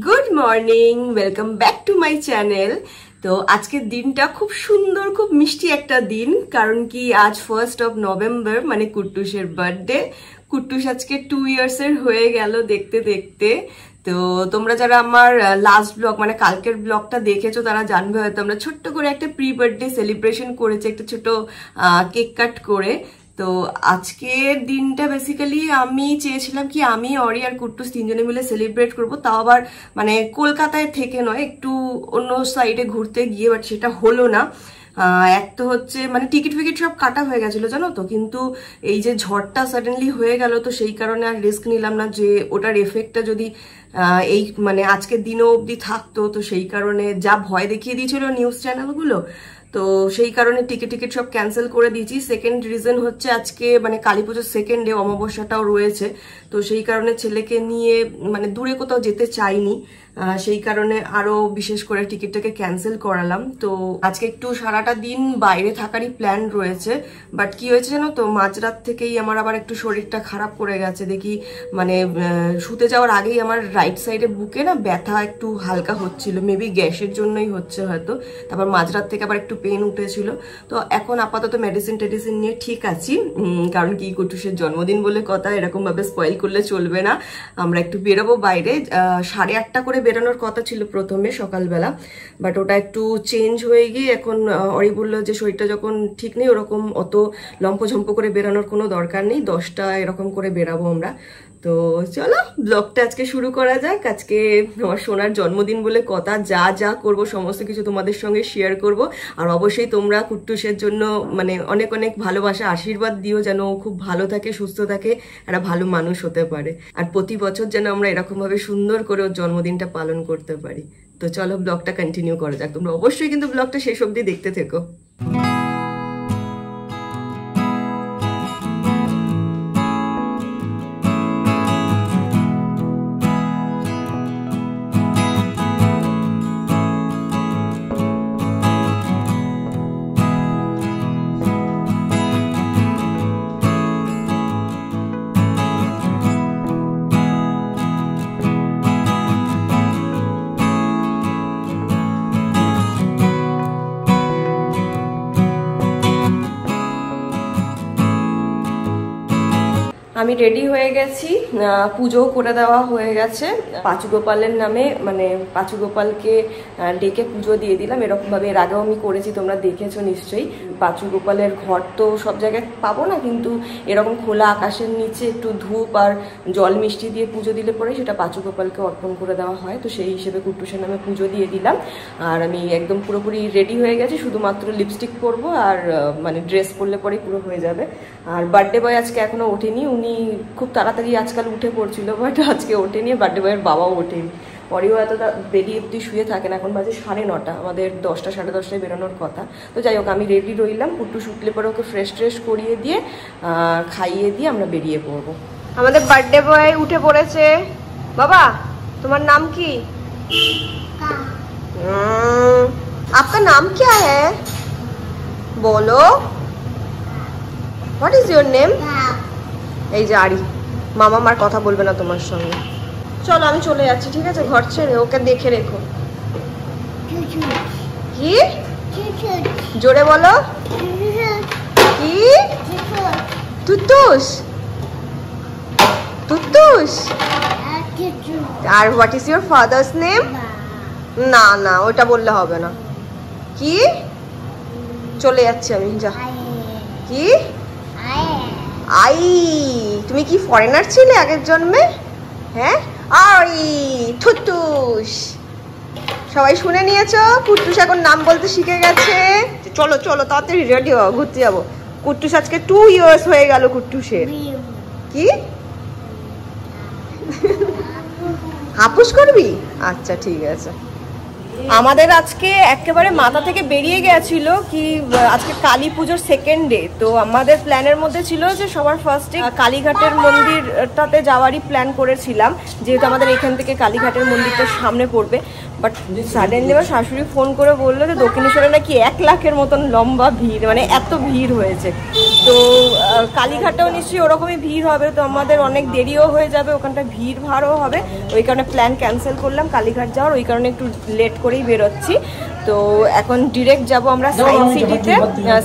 Good morning, welcome back to my channel. তো আজকের দিনটা খুব সুন্দর, খুব মিষ্টি একটা দিন, কারণ কি আজ 1st of November, মানে কুট্টুসের বার্থডে। কুট্টুস আজকে 2 years এর হয়ে গেল দেখতে দেখতে। তো তোমরা যারা আমার লাস্ট ব্লগ মানে কালকের ব্লগটা দেখেছো তারা জানবে হয়তো আমরা ছোট্ট করে একটা প্রি বার্থডে সেলিব্রেশন করেছি, একটা ছোট কেক কাট করে। তো আজকের দিনটা বেসিক্যালি আমি চেয়েছিলাম কি আমি অরি আর কুট্টুস তিনজনে মিলে সেলিব্রেট করব, তাও আবার মানে কলকাতায় থেকে নয়, একটু অন্য সাইডে ঘুরতে গিয়ে, বাট সেটা হলো না। এক তো হচ্ছে মানে টিকিট ফিকিট সব কাটা হয়ে গেছিল জানো তো, কিন্তু এই যে ঝড়টা সাডেনলি হয়ে গেল তো সেই কারণে আর রিস্ক নিলাম না যে ওটার এফেক্টটা যদি এই মানে আজকের দিনও অবধি থাকতো, তো সেই কারণে যা ভয় দেখিয়ে দিয়েছিল নিউজ চ্যানেলগুলো, তো সেই কারণে টিকিট সব ক্যান্সেল করে দিয়েছি। সেকেন্ড রিজন হচ্ছে আজকে মানে কালী পুজোর সেকেন্ড ডে, অমাবস্যাটাও রয়েছে, তো সেই কারণে ছেলেকে নিয়ে মানে দূরে কোথাও যেতে চাইনি, সেই কারণে আরো বিশেষ করে টিকিটটাকে ক্যান্সেল করালাম। তো আজকে একটু সারাটা দিন বাইরে থাকারই প্ল্যান রয়েছে, বাট কি হয়েছে জানো তো, মাঝরাত থেকেই আমার আবার একটু শরীরটা খারাপ করে গেছে। দেখি মানে শুতে যাওয়ার আগেই আমার রাইট সাইডে বুকে না ব্যথা একটু হালকা হচ্ছিল, মেবি গ্যাসের জন্যই হচ্ছে হয়তো। তারপর মাঝরাত থেকে আবার একটু পেন উঠেছিল, তো এখন আপাতত মেডিসিন টেডিসিন নিয়ে ঠিক আছি। কারণ কি কুট্টুসের জন্মদিন বলে কথা, এরকম ভাবে স্পয়েল করলে চলবে না। আমরা একটু বেরোবো বাইরে, 8:30 করে বেরোনোর কথা ছিল প্রথমে সকালবেলা, বাট ওটা একটু চেঞ্জ হয়ে গিয়ে এখন অরি বললো যে শরীরটা যখন ঠিক নেই ওরকম অত লম্পঝম্প করে বেরোনোর কোনো দরকার নেই, 10টা এরকম করে বেরাবো আমরা। তো চলো ব্লগটা আজকে শুরু করা যাক। আজকে আমার সোনার জন্মদিন বলে কথা, যা যা করব সমস্ত কিছু তোমাদের সঙ্গে শেয়ার করব। আর অবশ্যই তোমরা কুট্টুসের জন্য মানে অনেক অনেক ভালোবাসা আশীর্বাদ দিও, যেন খুব ভালো থাকে, সুস্থ থাকে, একটা ভালো মানুষ হতে পারে। আর প্রতি বছর যেন আমরা এরকমভাবে সুন্দর করে ওর জন্মদিনটা পালন করতে পারি। তো চলো ব্লগটা কন্টিনিউ করা যাক। তোমরা অবশ্যই কিন্তু ব্লগটা শেষ অবধি দেখতে থেকো। আমি রেডি হয়ে গেছি, পুজো করে দেওয়া হয়ে গেছে। পাঁচু গোপালের নামে মানে পাঁচু গোপালকে ডেকে পুজো দিয়ে দিলাম। এরকম ভাবে এর আগেও আমি করেছি, তোমরা দেখেছো নিশ্চয়ই। পাঁচু গোপালের ঘর তো সব জায়গায় পাবো না, কিন্তু এরকম খোলা আকাশের নিচে একটু ধূপ আর জল মিষ্টি দিয়ে পুজো দিলে পরে সেটা পাঁচু গোপালকে অর্পণ করে দেওয়া হয়। তো সেই হিসেবে কুট্টুসের নামে পুজো দিয়ে দিলাম। আর আমি একদম পুরোপুরি রেডি হয়ে গেছি, শুধুমাত্র লিপস্টিক পরবো আর মানে ড্রেস পরলে পরেই পুরো হয়ে যাবে। আর বার্থডে বয় আজকে এখনো ওঠেনি, উনি খুব তাড়াতাড়ি আজকাল উঠে পড়ছিল, বাট আজকে ওঠেনি। বার্থডে বয়ের বাবাও ওঠেনি, পরেও এত বেরিয়ে অব্দি শুয়ে থাকেন। এখন বাজে 9:30, আমাদের 10টা 10:30টায় বেরোনোর কথা। তো যাই হোক আমি রেডি রইলাম, কুট্টুস উঠলে পরে ওকে ফ্রেশ ট্রেশ করিয়ে দিয়ে খাইয়ে দিয়ে আমরা বেরিয়ে পড়বো। আমাদের বার্থডে বয় উঠে পড়েছে। বাবা তোমার নাম কি? আপনার নাম क्या है बोलो, व्हाट इज योर नेम? এই যে আরি, মামা মার কথা বলবে না তোমার সঙ্গে। চলো আমি চলে যাচ্ছি, ঠিক আছে? ঘর ছেড়ে ওকে দেখে রেখো। কি জোরে বলো? কি তুতুস? তুতুস? আর what is your father's name? না না ওটা বললে হবে না। কি? চলে যাচ্ছি আমি, যা। কি আই? তুমি কি ফরেনার ছিলে আগের জন্মে? হ্যাঁ আই থুতুস। সবাই শুনে নিয়েছো, কুট্টুস এখন নাম বলতে শিখে গেছে। চলো চলো তাড়াতাড়ি রেডি হও, ঘুরতে যাবো। কুট্টুস আজকে 2 years হয়ে গেল কুট্টুসের। কি হাপুস করবি? আচ্ছা ঠিক আছে। আমাদের আজকে একেবারে মাথা থেকে বেরিয়ে গেছিল কি আজকে কালী পুজোর সেকেন্ড ডে, তো আমাদের প্ল্যানের মধ্যে ছিল যে সবার ফার্স্টে কালীঘাটের মন্দিরটাতে যাওয়ারই প্ল্যান করেছিলাম, যেহেতু আমাদের এখান থেকে কালীঘাটের মন্দিরটা সামনে পড়বে। বাট সাডেনলি আমার শাশুড়ি ফোন করে বললো যে দক্ষিণেশ্বরে নাকি 1 লাখের মতন লম্বা ভিড়, মানে এত ভিড় হয়েছে। তো কালীঘাটেও নিশ্চয়ই ওরকমই ভিড় হবে, তো আমাদের অনেক দেরিও হয়ে যাবে, ওখানটা ভিড় ভাড়ও হবে। ওই কারণে প্ল্যান ক্যান্সেল করলাম কালীঘাট যাওয়ার, ওই কারণে একটু লেট করেই বেরোচ্ছি। তো এখন ডিরেক্ট যাব আমরা সায়েন্স সিটিতে।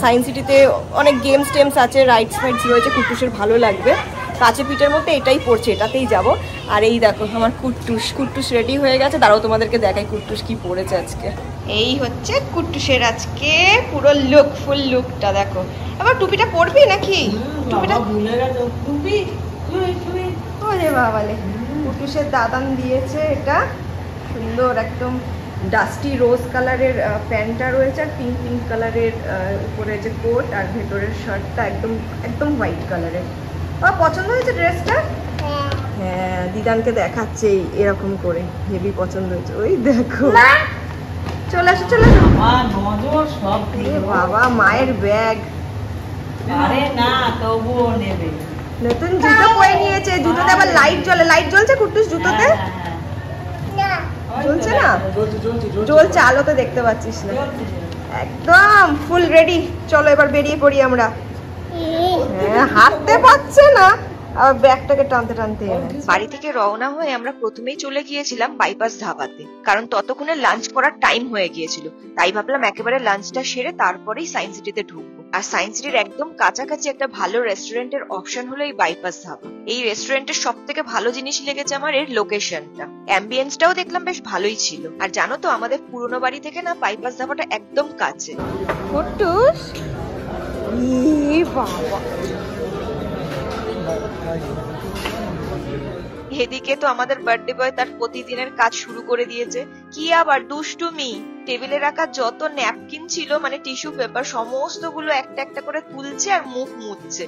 সায়েন্স সিটিতে অনেক গেমস টেমস আছে, রাইডস ফাইডস রয়েছে, কুট্টুসের ভালো লাগবে। কাছে পিঠের মধ্যে এটাই পড়ছে, এটাতেই যাব। আর এই দেখো আমার কুট্টুস রেডি হয়ে গেছে, দাঁড়াও তোমাদেরকে দেখাই কুট্টুস কি পড়েছে আজকে। এই হচ্ছে কুট্টুসের আজকে পুরো লুক, ফুল লুকটা দেখো। আবার টুপিটা পরবি নাকি? টুপিটা টুপি ওরে বাবালে, কুট্টুসের দাদান দিয়েছে এটা, সুন্দর একদম ডাস্টি রোজ কালারের প্যান্টটা রয়েছে, আর পিঙ্ক পিঙ্ক কালারের উপরে যে কোট, আর ভেতরের শার্টটা একদম একদম হোয়াইট কালারের। পছন্দ হয়েছে ড্রেসটা? হ্যাঁ, দিদানকে দেখাচ্ছে এরকম করে, হেভি পছন্দ হয়েছে। ওই দেখো চলে আসো চলে আসো। বাবা মায়ের ব্যাগ, নতুন জুতো পরে নিয়েছে, জুতোতে আবার লাইট জ্বলে। লাইট জ্বলছে কুট্টুস জুতোতে? জ্বলছে না? জ্বলছে, আলো তো দেখতে পাচ্ছিস না। একদম ফুল রেডি, চলো এবার বেরিয়ে পড়ি আমরা। হ্যাঁ, হাঁটতে পারছে না, আর ব্যাগটাকে টানতে টানতে বাড়ি থেকে রওনা হয়ে আমরা প্রথমেই চলে গিয়েছিলাম বাইপাস ধাবাতে, কারণ ততক্ষণে লাঞ্চ করার টাইম হয়ে গিয়েছিল। তাই ভাবলাম একেবারে লাঞ্চটা সেরে তারপরেই সায়েন্স সিটিতে ঢুকবো। আর সায়েন্স সিটির একদম কাছাকাছি একটা ভালো রেস্টুরেন্টের অপশন হলো এই বাইপাস ধাবা। এই রেস্টুরেন্টের সব থেকে ভালো জিনিস লেগেছে আমার এর লোকেশনটা, অ্যাম্বিয়েন্সটাও দেখলাম বেশ ভালোই ছিল। আর জানো তো আমাদের পুরোনো বাড়ি থেকে না বাইপাস ধাবাটা একদম কাছে। কুট্টুস বাবা, এদিকে তো আমাদের বার্থডে বয় তার প্রতিদিনের কাজ শুরু করে দিয়েছে। কি আবার দুষ্টুমি, টেবিলে রাখা যত ন্যাপকিন ছিল, মানে টিস্যু পেপার, সমস্ত গুলো একটা একটা করে তুলছে আর মুখ মুছছে।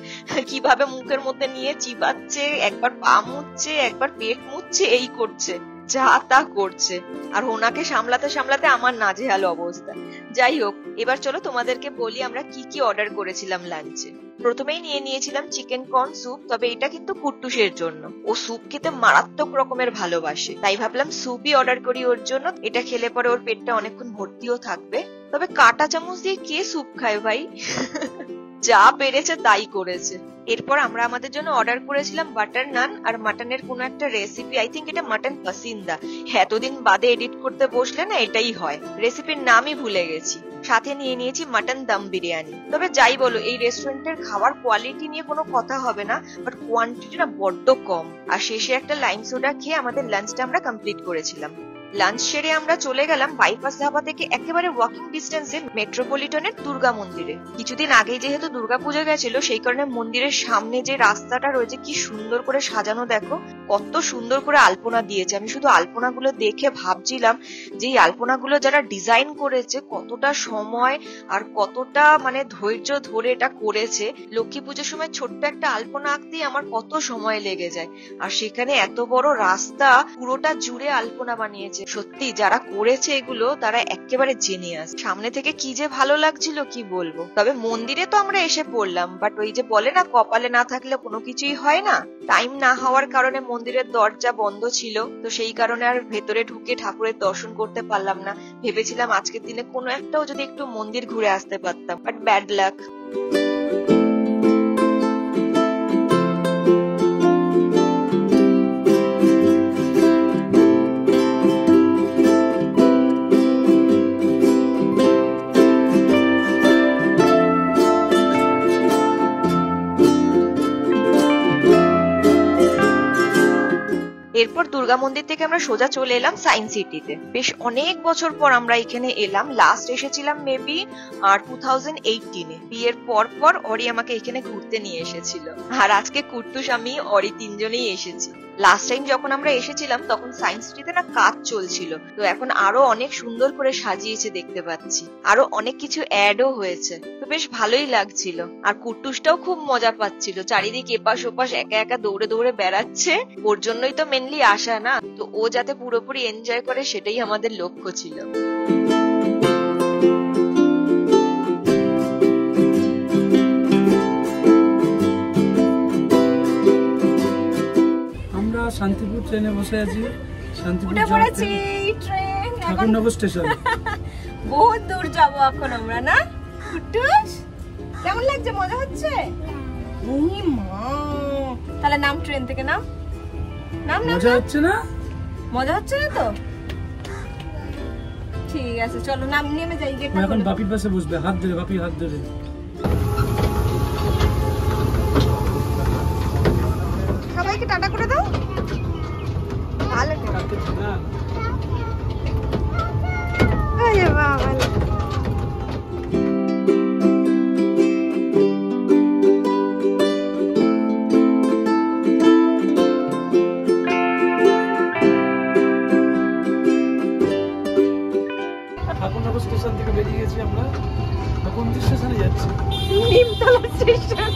কিভাবে মুখের মধ্যে নিয়ে চিবাচ্ছে, একবার পা মুছছে, একবার পেট মুছছে, এই করছে, যা তা করছে। আর ওনাকে সামলাতে সামলাতে আমার নাজেহাল অবস্থা। যাই হোক, এবার চলো তোমাদেরকে বলি আমরা কি কি অর্ডার করেছিলাম লাঞ্চে। প্রথমেই নিয়ে নিয়েছিলাম চিকেন কর্ন স্যুপ, তবে এটা কিন্তু কুট্টুসের জন্য, ও স্যুপ খেতে মারাত্মক রকমের ভালোবাসে, তাই ভাবলাম স্যুপই অর্ডার করি ওর জন্য। এটা খেলে পরে ওর পেটটা অনেকক্ষণ ভর্তিও থাকবে। তবে কাঁটা চামচ দিয়ে কে স্যুপ খায় ভাই? যা পেরেছে তাই করেছে। এরপর আমরা আমাদের জন্য অর্ডার করেছিলাম বাটার নান আর মাটনের কোনো একটা রেসিপি, আই থিঙ্ক এটা মাটন পাসিন্দা। এতদিন বাদে এডিট করতে বসলে না এটাই হয়, রেসিপির নামই ভুলে গেছি। সাথে নিয়ে নিয়েছি মাটন দম বিরিয়ানি। তবে যাই বলো, এই রেস্টুরেন্টের খাবার কোয়ালিটি নিয়ে কোনো কথা হবে না, বাট কোয়ান্টিটিটা বড্ড কম। আর শেষে একটা লাইম সোডা খেয়ে আমাদের লাঞ্চটা আমরা কমপ্লিট করেছিলাম। লাঞ্চ সেরে আমরা চলে গেলাম বাইপাস ধাবা থেকে একেবারে ওয়াকিং ডিস্টেন্সে মেট্রোপলিটনের দুর্গা মন্দিরে। কিছুদিন আগেই যেহেতু দুর্গাপুজো গেছিল, সেই কারণে মন্দিরের সামনে যে রাস্তাটা রয়েছে কি সুন্দর করে সাজানো, দেখো কত সুন্দর করে আলপনা দিয়েছে। আমি শুধু আলপনাগুলো দেখে ভাবছিলাম যে এই আলপনাগুলো যারা ডিজাইন করেছে কতটা সময় আর কতটা মানে ধৈর্য ধরে এটা করেছে। লক্ষ্মী পুজোর সময় ছোট্ট একটা আলপনা আঁকতেই আমার কত সময় লেগে যায়, আর সেখানে এত বড় রাস্তা পুরোটা জুড়ে আলপনা বানিয়েছে। সত্যি যারা করেছে এগুলো তারা একেবারে জিনিয়াস। সামনে থেকে কি যে ভালো লাগছিল কি বলবো। তবে মন্দিরে তো আমরা এসে পড়লাম, বাট ওই যে বলে না কপালে না থাকলে কোনো কিছুই হয় না, টাইম না হওয়ার কারণে মন্দিরের দরজা বন্ধ ছিল, তো সেই কারণে আর ভেতরে ঢুকে ঠাকুরের দর্শন করতে পারলাম না। ভেবেছিলাম আজকের দিনে কোনো একটাও যদি একটু মন্দির ঘুরে আসতে পারতাম, বাট ব্যাড লাক। এরপর দুর্গা মন্দির থেকে আমরা সোজা চলে এলাম সায়েন্স সিটিতে। বেশ অনেক বছর পর আমরা এখানে এলাম, লাস্ট এসেছিলাম মেবি 2018-এ। বিয়ের পর অরি আমাকে এখানে ঘুরতে নিয়ে এসেছিল, আর আজকে কুট্টুস আমি অরি তিনজনেই এসেছি। লাস্ট টাইম যখন আমরা এসেছিলাম তখন সায়েন্স সিটিতে না কাজ চলছিল, তো এখন আরো অনেক সুন্দর করে সাজিয়েছে দেখতে পাচ্ছি, আরো অনেক কিছু অ্যাডও হয়েছে, তো বেশ ভালোই লাগছিল। আর কুট্টুসটাও খুব মজা পাচ্ছিল, চারিদিকে এপাশ ওপাশ একা একা দৌড়ে দৌড়ে বেড়াচ্ছে। ওর জন্যই তো মেনলি আসা না, তো ও যাতে পুরোপুরি এনজয় করে সেটাই আমাদের লক্ষ্য ছিল। শান্তিপুর ট্রেনে বসে আছি, শান্তিপুর ঠাকুরনগর স্টেশন। বহুত দূর যাবো এখন আমরা, না কুট্টুস? কেমন লাগছে? মজা হচ্ছে? তাহলে নাম, ট্রেন থেকে নাম। মজা হচ্ছে না? মজা হচ্ছে না তো? ঠিক আছে চলো নাম, নেমে যাই। এখন বাপির পাশে বসবে, হাত ধরে, বাপির হাত ধরে। সবাইকে টাটা করে দাও। ভালো ঠাকুরনগর স্টেশন থেকে বেরিয়ে গেছি আমরা। কোন স্টেশনে যাচ্ছি? নিমতলা স্টেশন।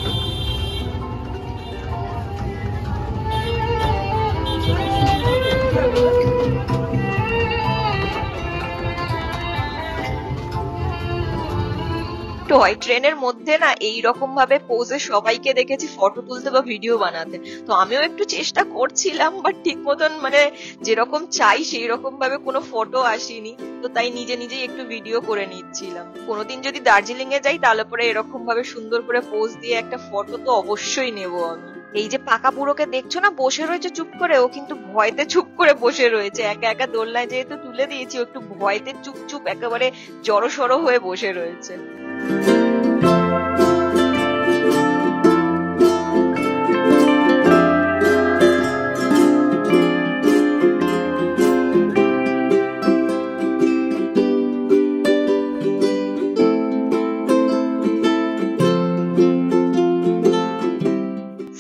টয় ট্রেনের মধ্যে না এইরকম ভাবে পোজে সবাইকে দেখেছি ফটো তুলতে বা ভিডিও বানাতে, তো আমিও একটু চেষ্টা করছিলাম, বাট ঠিক মতন মানে যেরকম চাই সেই রকম ভাবে কোনো ফটো আসেনি, তো তাই নিজে নিজেই একটু ভিডিও করে নিচ্ছিলাম। কোনোদিন যদি দার্জিলিং এ যাই তাহলে পরে এরকম ভাবে সুন্দর করে পোজ দিয়ে একটা ফটো তো অবশ্যই নেবো আমি। এই যে পাকা বুড়োকে দেখছো না বসে রয়েছে চুপ করে, ও কিন্তু ভয়তে চুপ করে বসে রয়েছে, একা একা দোলনায় যেহেতু তুলে দিয়েছি, ও একটু ভয়তে চুপ একেবারে জড়সড় হয়ে বসে রয়েছে।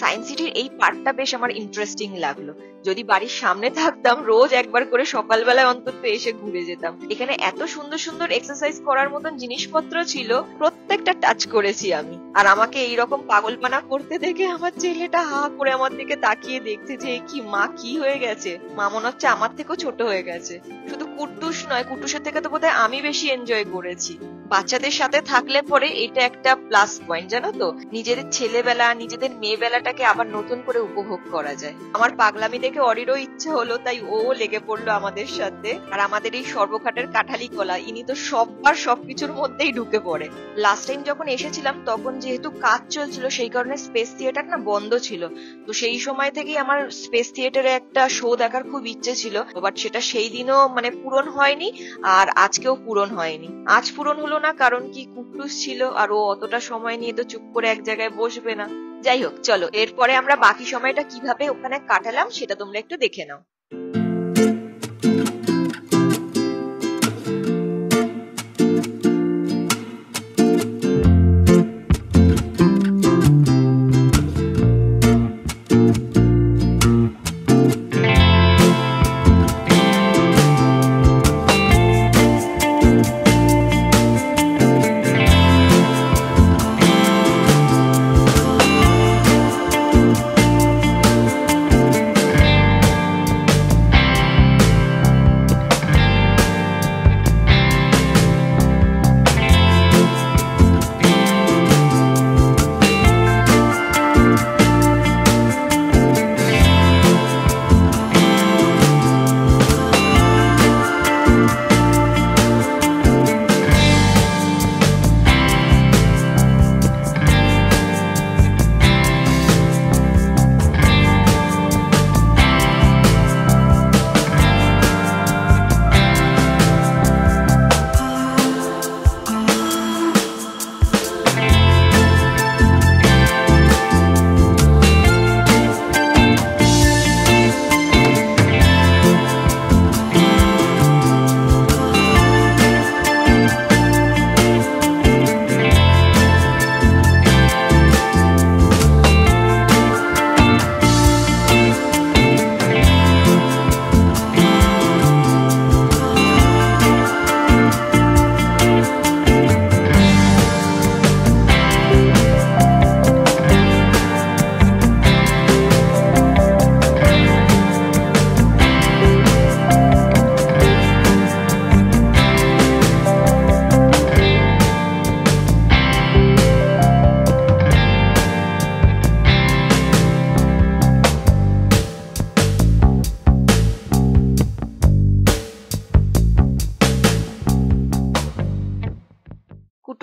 সায়েন্স সিটির এই পার্টটা বেশ আমার ইন্টারেস্টিং লাগলো। যদি বাড়ির সামনে থাকতাম রোজ একবার করে সকালবেলায় অন্তত এসে ঘুরে যেতাম। এখানে এত সুন্দর সুন্দর এক্সারসাইজ করার মতন জিনিসপত্র ছিল, প্রত্যেকটা টাচ করেছি আমি। আর আমাকে এইরকম পাগলপানা করতে দেখে আমার ছেলেটা হা করে আমার দিকে তাকিয়ে দেখছে যে কি মা কি হয়ে গেছে, মা মনে হচ্ছে আমার থেকেও ছোট হয়ে গেছে। শুধু কুট্টুস নয়, কুট্টুসের থেকে তো বোধহয় আমি বেশি এনজয় করেছি। বাচ্চাদের সাথে থাকলে পরে এটা একটা প্লাস পয়েন্ট, জানো তো, নিজেদের ছেলেবেলা নিজেদের মেয়েবেলাটাকে আবার নতুন করে উপভোগ করা যায়। আমার পাগলামি দেখে অরিরও ইচ্ছে হলো, তাই ও লেগে পড়লো আমাদের সাথে। আর আমাদের এই সর্বঘাটের কাঠালি কলা, ইনি তো সববার সবকিছুর মধ্যেই ঢুকে পড়ে। লাস্ট টাইম যখন এসেছিলাম তখন যেহেতু কাজ চলছিল সেই কারণে স্পেস থিয়েটার না বন্ধ ছিল, তো সেই সময় থেকেই আমার স্পেস থিয়েটারে একটা শো দেখার খুব ইচ্ছে ছিল, বাট সেটা সেই দিনও মানে পূরণ হয়নি, আর আজকেও পূরণ হয়নি। আজ পূরণ হলো না কারণ কি, কুট্টুস ছিল আর ও অতটা সময় নিয়ে তো চুপ করে এক জায়গায় বসবে না। যাই হোক চলো, এরপরে আমরা বাকি সময়টা কিভাবে ওখানে কাটালাম সেটা তোমরা একটু দেখে নাও।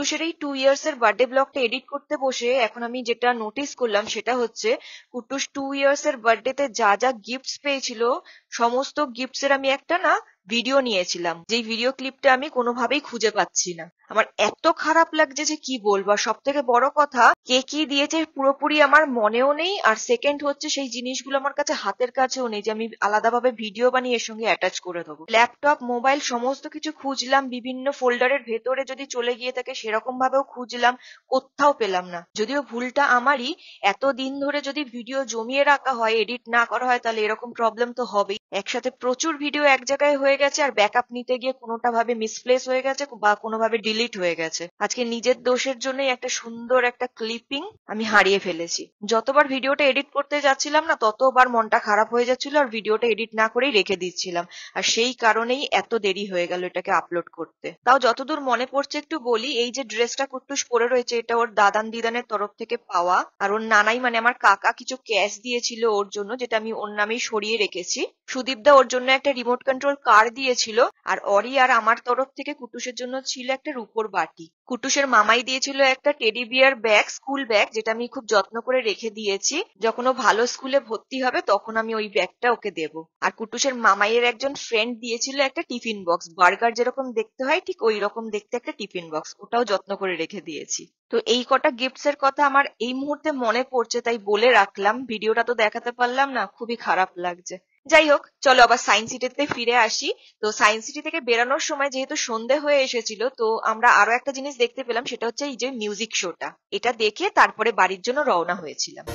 কুট্টুসের এই 2 ইয়ার্স এর বার্থডে ব্লগটা এডিট করতে বসে এখন আমি যেটা নোটিস করলাম সেটা হচ্ছে কুট্টুস 2 ইয়ার্স এর বার্থডেতে যা যা গিফটস পেয়েছিল সমস্ত গিফটস এর আমি একটা না ভিডিও নিয়েছিলাম, যেই ভিডিও ক্লিপটা আমি কোনোভাবেই খুঁজে পাচ্ছি না। আমার এত খারাপ লাগছে যে কি বলবো। আর সব থেকে বড় কথা, কে কি দিয়েছে পুরোপুরি আমার মনেও নেই, আর সেকেন্ড হচ্ছে সেই জিনিসগুলো আমার কাছে হাতের কাছেও নেই যে আমি আলাদাভাবে ভিডিও বানিয়ে এর সঙ্গে অ্যাটাচ করে দেবো। ল্যাপটপ, মোবাইল সমস্ত কিছু খুঁজলাম, বিভিন্ন ফোল্ডারের ভেতরে যদি চলে গিয়ে থাকে সেরকম ভাবেও খুঁজলাম, কোথাও পেলাম না। যদিও ভুলটা আমারই, এতদিন ধরে যদি ভিডিও জমিয়ে রাখা হয়, এডিট না করা হয়, তাহলে এরকম প্রবলেম তো হবেই। একসাথে প্রচুর ভিডিও এক জায়গায় হয়ে গেছে, আর ব্যাকআপ নিতে গিয়ে কোনোটা ভাবে মিসপ্লেস হয়ে গেছে বা কোনোভাবে ডিলিট হয়ে গেছে। আজকে নিজের দোষের জন্যই একটা সুন্দর একটা ক্লিপিং আমি হারিয়ে ফেলেছি। যতবার ভিডিওটা এডিট করতে যাচ্ছিলাম না, ততবার মনটা খারাপ হয়ে যাচ্ছিল আর ভিডিওটা এডিট না করেই রেখে দিচ্ছিলাম। আর সেই কারণেই এত দেরি হয়ে গেল এটাকে আপলোড করতে। তাও যতদূর মনে পড়ছে একটু বলি, এই যে ড্রেসটা কুট্টুস পরে রয়েছে এটা ওর দাদান দিদানের তরফ থেকে পাওয়া। আর ওর নানাই মানে আমার কাকা কিছু ক্যাশ দিয়েছিল ওর জন্য, যেটা আমি ওর নামেই সরিয়ে রেখেছি। সুদীপদা ওর জন্য একটা রিমোট কন্ট্রোল কার দিয়েছিল, আর অরি আর আমার তরফ থেকে কুট্টুসের জন্য ছিল একটা রূপোর বাটি। কুট্টুসের মামাই দিয়েছিল একটা teddy bear bag, school bag, যেটা আমি খুব যত্ন করে রেখে দিয়েছি। যখন ও ভালো স্কুলে ভর্তি হবে তখন আমি ওই ব্যাগটা ওকে দেবো। আর কুট্টুসের মামাইয়ের একজন ফ্রেন্ড দিয়েছিল একটা টিফিন বক্স, বার্গার যেরকম দেখতে হয় ঠিক ওই রকম দেখতে একটা টিফিন বক্স, ওটাও যত্ন করে রেখে দিয়েছি। তো এই কটা গিফটস এর কথা আমার এই মুহূর্তে মনে পড়ছে, তাই বলে রাখলাম। ভিডিওটা তো দেখাতে পারলাম না, খুবই খারাপ লাগছে। যাই হোক, চলো আবার সায়েন্স সিটিতে ফিরে আসি। তো সায়েন্স সিটি থেকে বেরানোর সময় যেহেতু সন্ধে হয়ে এসেছিল, তো আমরা আরো একটা জিনিস দেখতে পেলাম, সেটা হচ্ছে এই যে মিউজিক শোটা। এটা দেখে তারপরে বাড়ির জন্য রওনা হয়েছিলাম।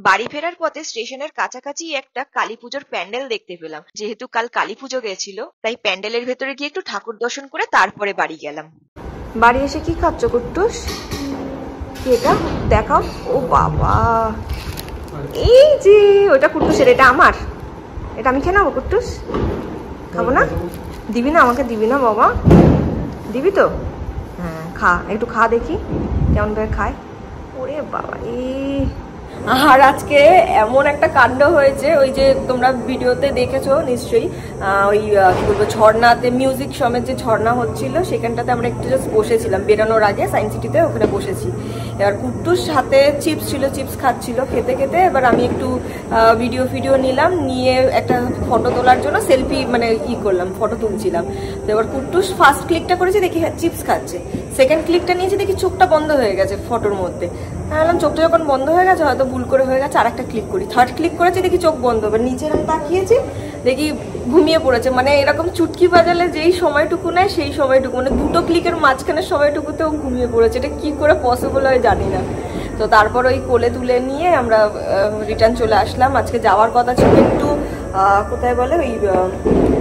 বাড়ি ফেরার পথে স্টেশনের কাছাকাছি একটা কালী পুজোর প্যান্ডেল দেখতে পেলাম। যেহেতু কাল কালী পুজো গেছিল, তাই প্যান্ডেলের ভেতরে গিয়ে একটু ঠাকুর দর্শন করে তারপরে বাড়ি গেলাম। বাড়ি এসে কি খাচ্ছ কুট্টুস? কি এটা দেখাও। ও বাবা, এই যে ওটা কুট্টুসের, এটা আমার। এটা আমি খেয়ে নেবো কুট্টুস? খাবো না? দিবি না আমাকে? দিবি না বাবা? দিবি তো? হ্যাঁ খা, একটু খা দেখি কেমন করে খায়। ওরে বাবা, আর আজকে এমন একটা কাণ্ড হয়েছে, ওই যে তোমরা ভিডিওতে দেখেছো নিশ্চয়ই, ওই কি বলবো ঝর্ণাতে, মিউজিক সমেত যে ঝর্ণা হচ্ছিল সেখানটাতে আমরা একটু জাস্ট বসেছিলাম বেরোনোর আগে, সায়েন্স সিটিতে ওখানে বসেছি। এবার কুট্টুস সাথে চিপস ছিল, চিপস খাচ্ছিল, খেতে খেতে এবার আমি একটু ভিডিও নিলাম, নিয়ে একটা ফটো তোলার জন্য সেলফি মানে করলাম, ফটো তুলছিলাম। তো এবার কুট্টুস ফার্স্ট ক্লিকটা করেছে, দেখি চিপস খাচ্ছে। সেকেন্ড ক্লিকটা নিয়েছে, দেখি চোখটা বন্ধ হয়ে গেছে ফটোর মধ্যে। ভাবলাম চোখটা যখন বন্ধ হয়ে গেছে হয়তো ভুল করে হয়ে গেছে, আর একটা ক্লিক করি। থার্ড ক্লিক করেছি, দেখি চোখ বন্ধ। এবার নিচে আমি তাকিয়েছি, দেখি ঘুমিয়ে পড়েছে। মানে এরকম চুটকি বাজালে যেই সময়টুকু নেয় সেই সময়টুকু, মানে দুটো ক্লিকের মাঝখানে সময়টুকুতেও ঘুমিয়ে পড়েছে। এটা কি করে পসিবল হয় জানি না। তো তারপর ওই কোলে তুলে নিয়ে আমরা রিটার্ন চলে আসলাম। আজকে যাওয়ার কথা ছিল একটু কোথায় বলে, ওই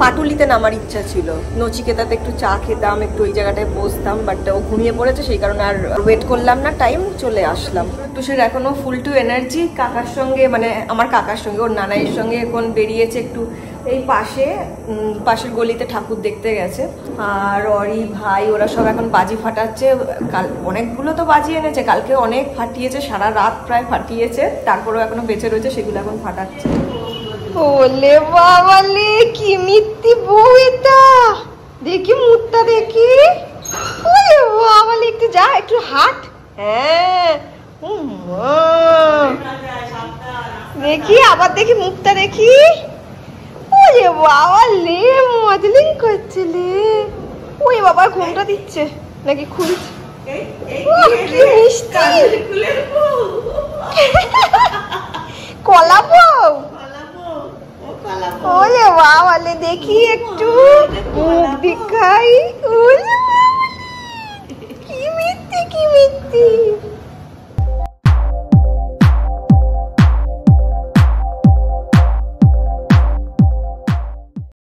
পাটুলিতে নামার ইচ্ছা ছিল, নচিকেতাতে একটু চা খেতাম, একটু ওই জায়গাটায় বসতাম, বাট ও ঘুমিয়ে পড়েছে, সেই কারণে আর ওয়েট করলাম না, টাইম চলে আসলাম। টুসের এখনো ফুল টু এনার্জি, কাকার সঙ্গে মানে আমার কাকার সঙ্গে ওর নানাইয়ের সঙ্গে এখন বেরিয়েছে একটু এই পাশের গলিতে ঠাকুর দেখতে গেছে। আর অরি ভাই ওরা সব এখন বাজি ফাটাচ্ছে। কাল অনেকগুলো তো বাজি এনেছে, কালকে অনেক ফাটিয়েছে, সারা রাত প্রায় ফাটিয়েছে, তারপরেও এখনো বেঁচে রয়েছে, সেগুলো এখন ফাটাচ্ছে। ওলে বাবালে, কি মিথ্যি বউ এটা, দেখি মুখটা দেখি। ওলে বাবালে, একটু যা, একটু হাট। হ্যাঁ দেখি, আবার দেখি মুখটা দেখি। ওরে বাবালে, মডেলিং করছিলে। ওই বাবা ঘুমটা দিচ্ছে নাকি খুলছে? কি মিষ্টি কলা বউ। ওলে বাবালে, দেখি একটু মুখ দেখাই। কি কি মিথ্যে কি মিথ্যে